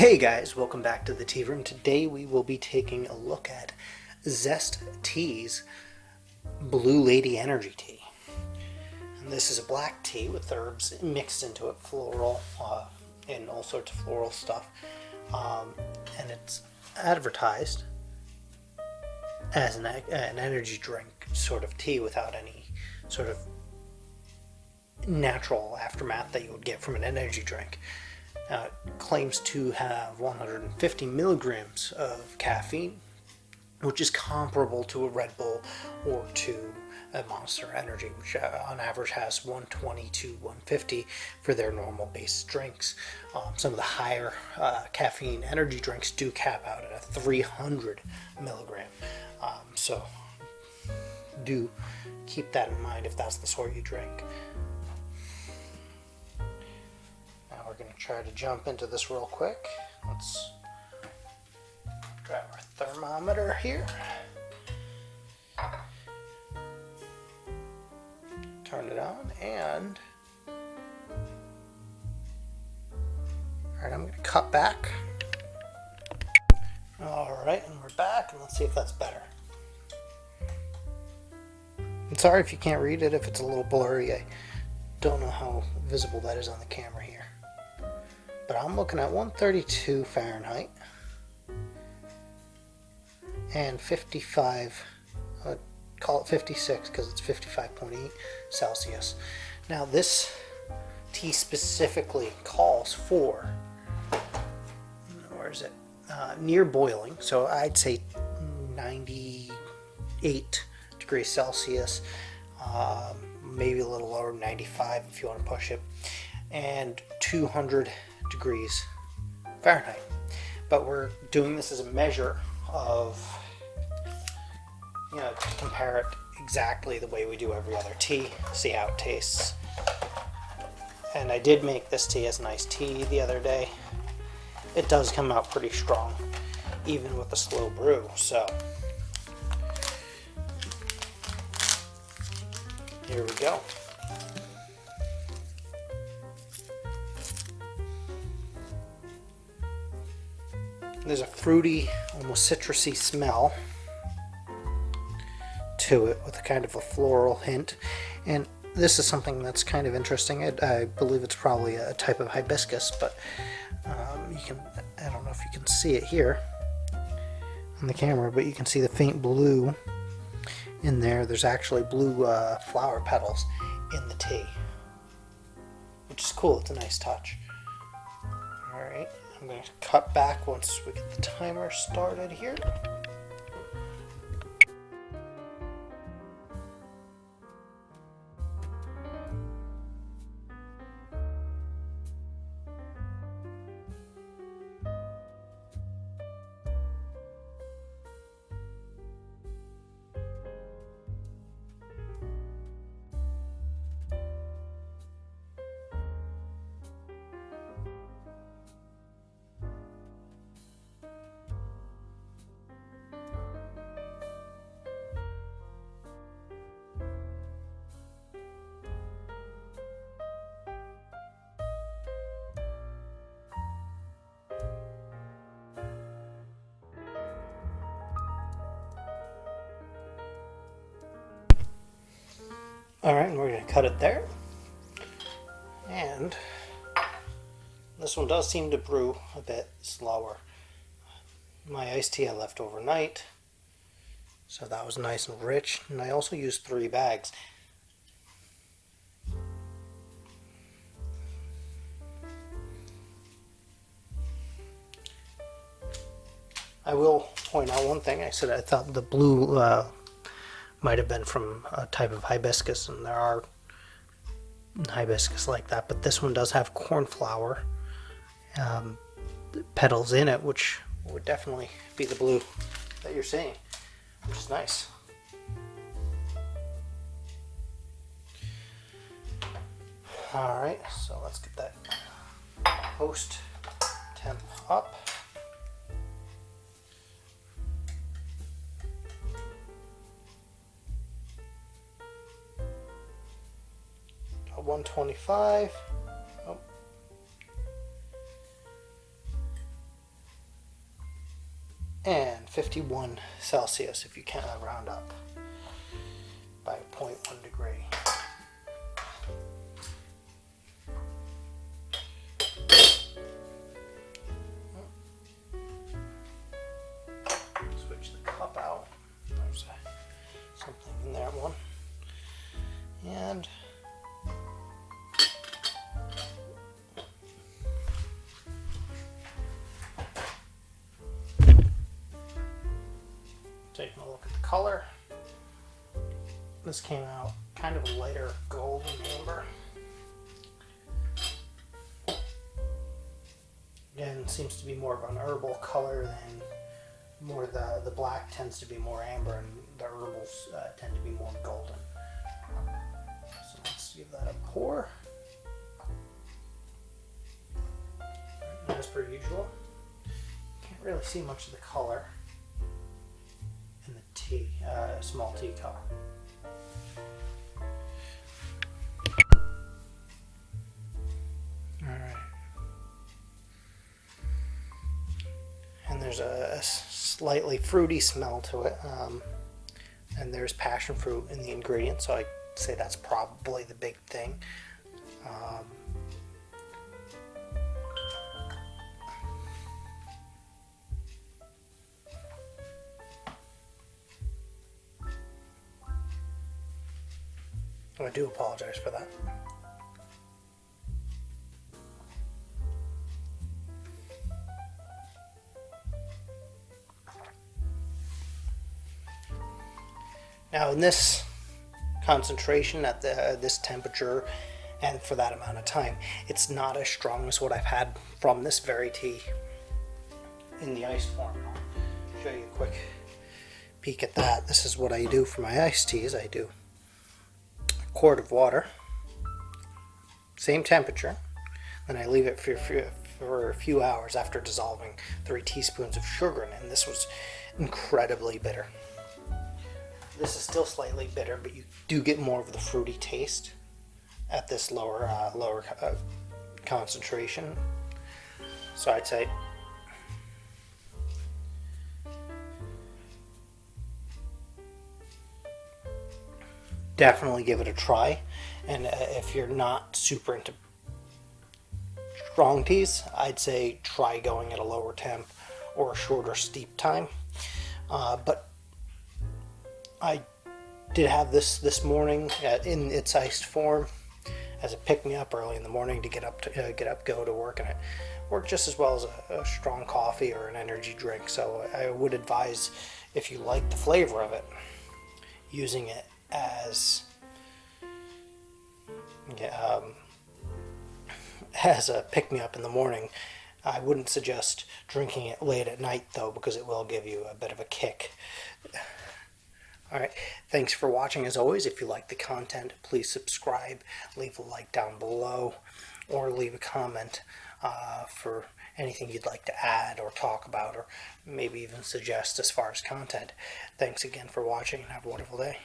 Hey guys, welcome back to the tea room. Today we will be taking a look at Zest Tea's Blue Lady Energy Tea. And this is a black tea with herbs mixed into it, floral, and all sorts of floral stuff. And it's advertised as an energy drink sort of tea without any sort of natural aftermath that you would get from an energy drink. It claims to have 150 milligrams of caffeine, which is comparable to a Red Bull or to a Monster Energy, which on average has 120 to 150 for their normal base drinks. Some of the higher caffeine energy drinks do cap out at a 300 milligram. So do keep that in mind if that's the sort you drink. We're going to try to jump into this real quick. Let's grab our thermometer here. Turn it on and alright, I'm going to cut back. Alright, and we're back, and let's see if that's better. I'm sorry if you can't read it, if it's a little blurry. I don't know how visible that is on the camera here. But I'm looking at 132 Fahrenheit and 55, call it 56 because it's 55.8 Celsius. Now this tea specifically calls for, where is it, near boiling, so I'd say 98 degrees Celsius, maybe a little lower, 95 if you want to push it, and 200 degrees Fahrenheit. But we're doing this as a measure of, to compare it exactly the way we do every other tea, see how it tastes. And I did make this tea as an iced tea the other day. It does come out pretty strong, even with the slow brew. So here we go. There's a fruity, almost citrusy smell to it with a kind of a floral hint. And this is something that's kind of interesting. I believe it's probably a type of hibiscus, but I don't know if you can see it here on the camera, but you can see the faint blue in there. There's actually blue flower petals in the tea, which is cool. It's a nice touch. Alright. I'm going to cut back once we get the timer started here. Alright, and we're going to cut it there. And this one does seem to brew a bit slower. My iced tea I left overnight, so that was nice and rich. And I also used 3 bags. I will point out one thing. I said I thought the blue might have been from a type of hibiscus, and there are hibiscus like that, but this one does have cornflower petals in it, which would definitely be the blue that you're seeing, which is nice. Alright, so let's get that post temp up. 125. Oh. 51 Celsius if you can round up by 0.1 degree. Switch the cup out. There's something in there, one. And taking a look at the color. This came out kind of a lighter golden amber. Again, seems to be more of an herbal color than more the black tends to be more amber and the herbals tend to be more golden. So let's give that a pour. And as per usual, can't really see much of the color in the tea, small teacup. Alright. And there's a slightly fruity smell to it. And there's passion fruit in the ingredients, so I'd say that's probably the big thing. I do apologize for that. Now in this concentration at this temperature and for that amount of time, it's not as strong as what I've had from this very tea in the ice form. I'll show you a quick peek at that. This is what I do for my iced teas. I do a quart of water, same temperature, then I leave it for a few hours after dissolving 3 teaspoons of sugar in it, and this was incredibly bitter. This is still slightly bitter, but you do get more of the fruity taste at this lower concentration. So I'd say definitely give it a try. And if you're not super into strong teas, I'd say try going at a lower temp or a shorter steep time. But I did have this morning in its iced form as a pick-me-up early in the morning to get up, go to work, and it worked just as well as a strong coffee or an energy drink. So I would advise, if you like the flavor of it, using it as a pick-me-up in the morning. I wouldn't suggest drinking it late at night though, because it will give you a bit of a kick. Alright, thanks for watching as always. If you like the content, please subscribe, leave a like down below, or leave a comment for anything you'd like to add or talk about, or maybe even suggest as far as content. Thanks again for watching and have a wonderful day.